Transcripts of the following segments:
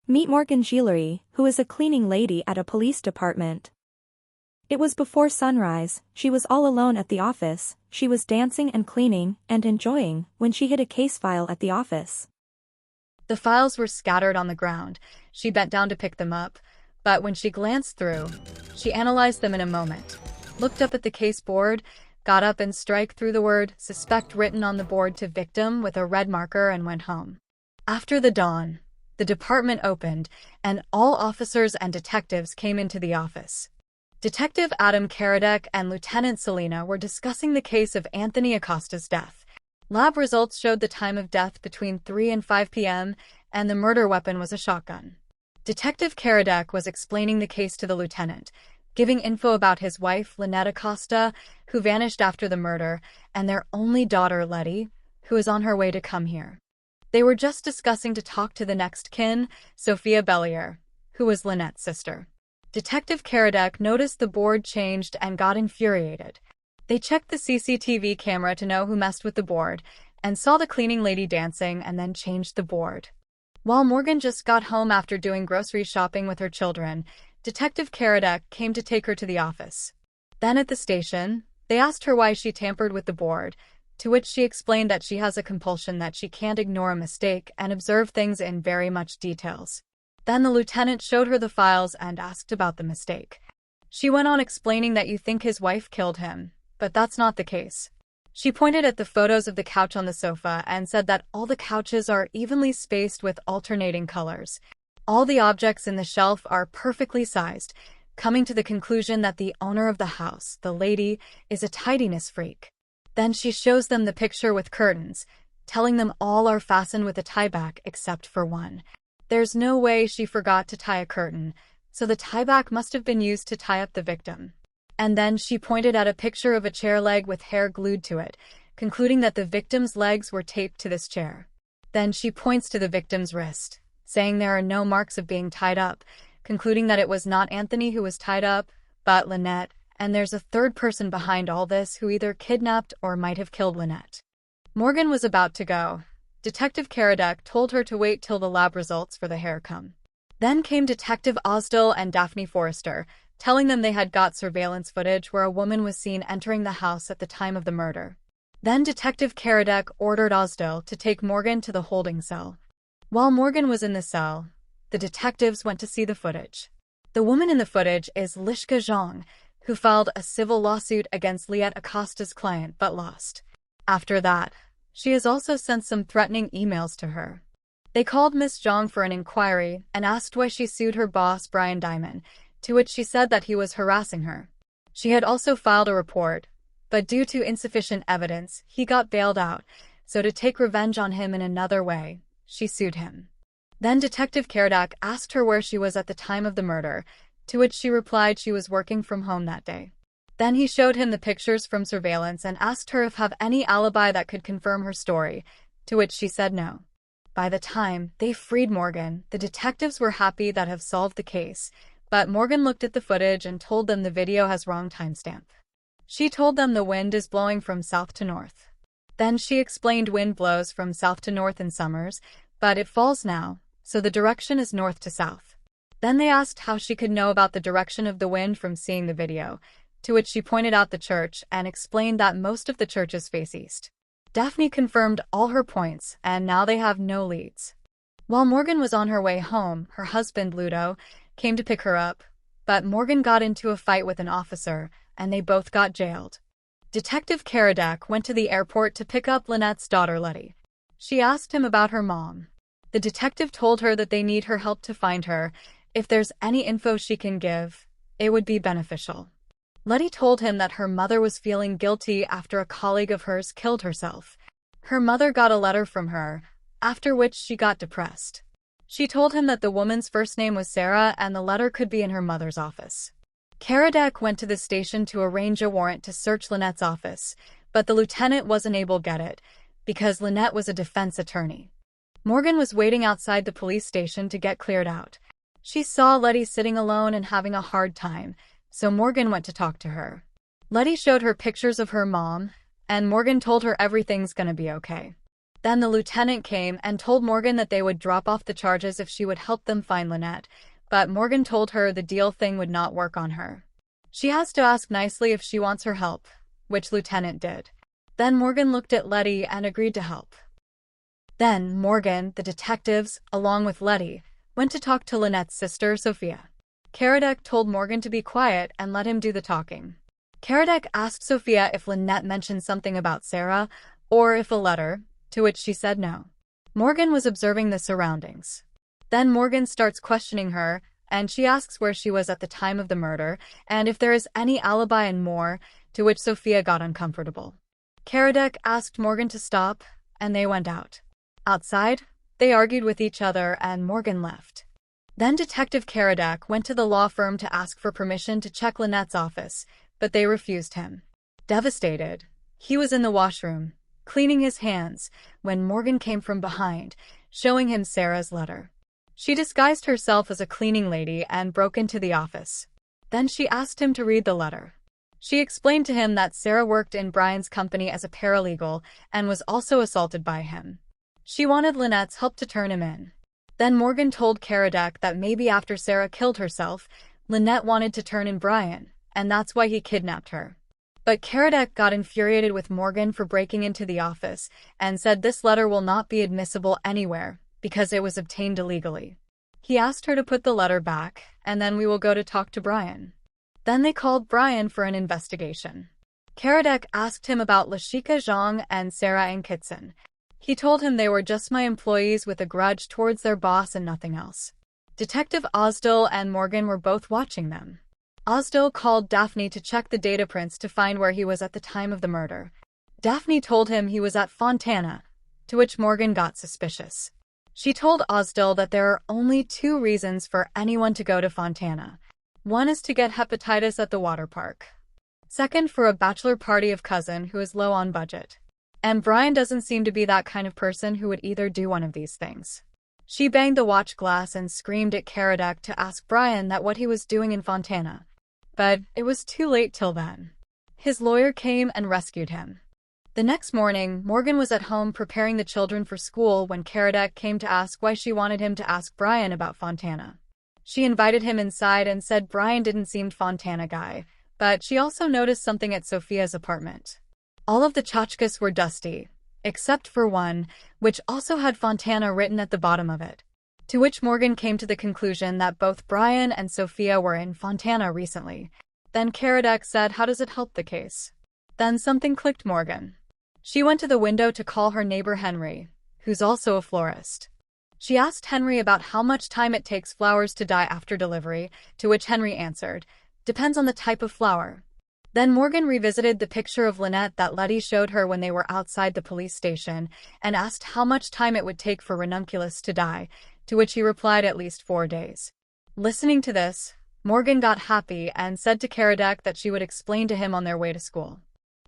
Meet Morgan Gillory, who is a cleaning lady at a police department. It was before sunrise, she was all alone at the office, she was dancing and cleaning and enjoying when she hit a case file at the office. The files were scattered on the ground. She bent down to pick them up, but when she glanced through, she analyzed them in a moment, looked up at the case board, got up and struck through the word "suspect" written on the board to "victim" with a red marker and went home. After the dawn, the department opened, and all officers and detectives came into the office. Detective Adam Karadec and Lieutenant Selena were discussing the case of Anthony Acosta's death. Lab results showed the time of death between 3 and 5 p.m., and the murder weapon was a shotgun. Detective Karadec was explaining the case to the lieutenant, giving info about his wife, Lynette Acosta, who vanished after the murder, and their only daughter, Letty, who is on her way to come here. They were just discussing to talk to the next kin, Sophia Bellier, who was Lynette's sister. Detective Karadec noticed the board changed and got infuriated. They checked the CCTV camera to know who messed with the board, and saw the cleaning lady dancing and then changed the board. While Morgan just got home after doing grocery shopping with her children, Detective Karadec came to take her to the office. Then at the station, they asked her why she tampered with the board, to which she explained that she has a compulsion that she can't ignore a mistake and observe things in very much details. Then the lieutenant showed her the files and asked about the mistake. She went on explaining that you think his wife killed him, but that's not the case. She pointed at the photos of the couch on the sofa and said that all the couches are evenly spaced with alternating colors. All the objects in the shelf are perfectly sized, coming to the conclusion that the owner of the house, the lady, is a tidiness freak. Then she shows them the picture with curtains, telling them all are fastened with a tieback except for one. There's no way she forgot to tie a curtain, so the tieback must have been used to tie up the victim. And then she pointed at a picture of a chair leg with hair glued to it, concluding that the victim's legs were taped to this chair. Then she points to the victim's wrist, saying there are no marks of being tied up, concluding that it was not Anthony who was tied up, but Lynette, and there's a third person behind all this who either kidnapped or might have killed Lynette. Morgan was about to go. Detective Karadec told her to wait till the lab results for the hair come. Then came Detective Osdell and Daphne Forrester, telling them they had got surveillance footage where a woman was seen entering the house at the time of the murder. Then Detective Karadec ordered Osdell to take Morgan to the holding cell. While Morgan was in the cell, the detectives went to see the footage. The woman in the footage is Lishka Zhang, who filed a civil lawsuit against Lynette Acosta's client but lost. After that, she has also sent some threatening emails to her. They called Miss Zhang for an inquiry and asked why she sued her boss, Brian Diamond, to which she said that he was harassing her. She had also filed a report, but due to insufficient evidence, he got bailed out, so to take revenge on him in another way, she sued him. Then Detective Karadec asked her where she was at the time of the murder, to which she replied she was working from home that day. Then he showed him the pictures from surveillance and asked her if have any alibi that could confirm her story, to which she said no. By the time they freed Morgan, the detectives were happy that have solved the case, but Morgan looked at the footage and told them the video has wrong timestamp. She told them the wind is blowing from south to north. Then she explained wind blows from south to north in summers, but it falls now, so the direction is north to south. Then they asked how she could know about the direction of the wind from seeing the video, to which she pointed out the church and explained that most of the churches face east. Daphne confirmed all her points, and now they have no leads. While Morgan was on her way home, her husband, Ludo, came to pick her up, but Morgan got into a fight with an officer, and they both got jailed. Detective Karadec went to the airport to pick up Lynette's daughter, Letty. She asked him about her mom. The detective told her that they need her help to find her. If there's any info she can give, it would be beneficial. Letty told him that her mother was feeling guilty after a colleague of hers killed herself. Her mother got a letter from her, after which she got depressed. She told him that the woman's first name was Sarah and the letter could be in her mother's office. Karadec went to the station to arrange a warrant to search Lynette's office, but the lieutenant wasn't able to get it, because Lynette was a defense attorney. Morgan was waiting outside the police station to get cleared out. She saw Letty sitting alone and having a hard time, so Morgan went to talk to her. Letty showed her pictures of her mom, and Morgan told her everything's gonna be okay. Then the lieutenant came and told Morgan that they would drop off the charges if she would help them find Lynette, but Morgan told her the deal thing would not work on her. She has to ask nicely if she wants her help, which lieutenant did. Then Morgan looked at Letty and agreed to help. Then Morgan, the detectives, along with Letty, went to talk to Lynette's sister, Sophia. Karadec told Morgan to be quiet and let him do the talking. Karadec asked Sophia if Lynette mentioned something about Sarah, or if a letter, to which she said no. Morgan was observing the surroundings. Then Morgan starts questioning her, and she asks where she was at the time of the murder, and if there is any alibi and more, to which Sophia got uncomfortable. Karadec asked Morgan to stop, and they went out. Outside, they argued with each other and Morgan left. Then Detective Karadec went to the law firm to ask for permission to check Lynette's office, but they refused him. Devastated, he was in the washroom, cleaning his hands, when Morgan came from behind, showing him Sarah's letter. She disguised herself as a cleaning lady and broke into the office. Then she asked him to read the letter. She explained to him that Sarah worked in Brian's company as a paralegal and was also assaulted by him. She wanted Lynette's help to turn him in. Then Morgan told Karadec that maybe after Sarah killed herself, Lynette wanted to turn in Brian, and that's why he kidnapped her. But Karadec got infuriated with Morgan for breaking into the office and said this letter will not be admissible anywhere because it was obtained illegally. He asked her to put the letter back, and then we will go to talk to Brian. Then they called Brian for an investigation. Karadec asked him about Lashika Zhang and Sarah Ann Kitson. He told him they were just my employees with a grudge towards their boss and nothing else. Detective Osdell and Morgan were both watching them. Osdell called Daphne to check the data prints to find where he was at the time of the murder. Daphne told him he was at Fontana, to which Morgan got suspicious. She told Osdell that there are only 2 reasons for anyone to go to Fontana. One is to get hepatitis at the water park. Second, for a bachelor party of cousin who is low on budget. And Brian doesn't seem to be that kind of person who would either do one of these things. She banged the watch glass and screamed at Karadec to ask Brian that what he was doing in Fontana. But it was too late till then. His lawyer came and rescued him. The next morning, Morgan was at home preparing the children for school when Karadec came to ask why she wanted him to ask Brian about Fontana. She invited him inside and said Brian didn't seem Fontana guy, but she also noticed something at Sophia's apartment. All of the tchotchkes were dusty, except for one, which also had Fontana written at the bottom of it. To which Morgan came to the conclusion that both Brian and Sophia were in Fontana recently. Then Karadec said, how does it help the case? Then something clicked Morgan. She went to the window to call her neighbor Henry, who's also a florist. She asked Henry about how much time it takes flowers to die after delivery, to which Henry answered, depends on the type of flower. Then Morgan revisited the picture of Lynette that Letty showed her when they were outside the police station and asked how much time it would take for ranunculus to die, to which he replied at least 4 days. Listening to this, Morgan got happy and said to Karadec that she would explain to him on their way to school.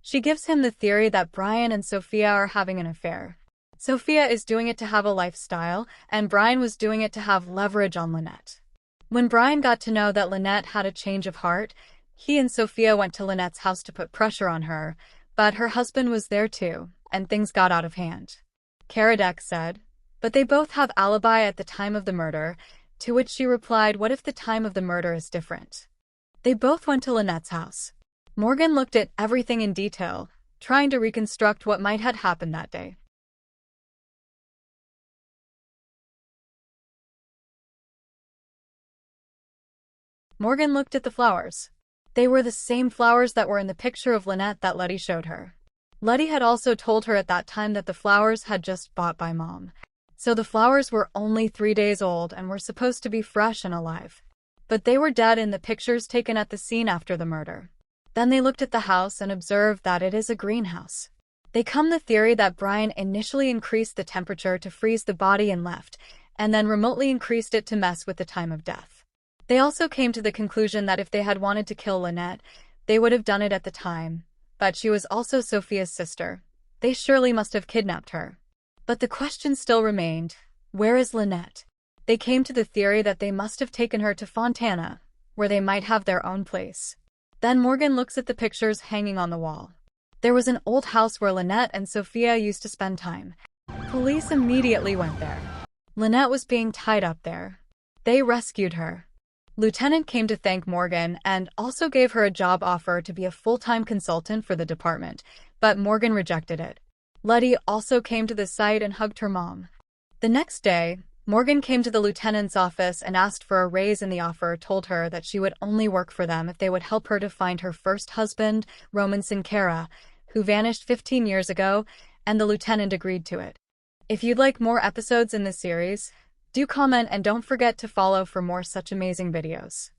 She gives him the theory that Brian and Sophia are having an affair. Sophia is doing it to have a lifestyle, and Brian was doing it to have leverage on Lynette. When Brian got to know that Lynette had a change of heart, he and Sophia went to Lynette's house to put pressure on her, but her husband was there too, and things got out of hand. Karadec said, but they both have alibi at the time of the murder, to which she replied, what if the time of the murder is different? They both went to Lynette's house. Morgan looked at everything in detail, trying to reconstruct what might have happened that day. Morgan looked at the flowers. They were the same flowers that were in the picture of Lynette that Letty showed her. Letty had also told her at that time that the flowers had just bought by Mom. So the flowers were only 3 days old and were supposed to be fresh and alive. But they were dead in the pictures taken at the scene after the murder. Then they looked at the house and observed that it is a greenhouse. They come the theory that Brian initially increased the temperature to freeze the body and left, and then remotely increased it to mess with the time of death. They also came to the conclusion that if they had wanted to kill Lynette, they would have done it at the time, but she was also Sophia's sister. They surely must have kidnapped her. But the question still remained, where is Lynette? They came to the theory that they must have taken her to Fontana, where they might have their own place. Then Morgan looks at the pictures hanging on the wall. There was an old house where Lynette and Sophia used to spend time. Police immediately went there. Lynette was being tied up there. They rescued her. Lieutenant came to thank Morgan and also gave her a job offer to be a full-time consultant for the department, but Morgan rejected it. Letty also came to the site and hugged her mom. The next day, Morgan came to the lieutenant's office and asked for a raise, and the offer told her that she would only work for them if they would help her to find her first husband, Roman Sincera, who vanished 15 years ago, and the lieutenant agreed to it. If you'd like more episodes in this series, do comment and don't forget to follow for more such amazing videos.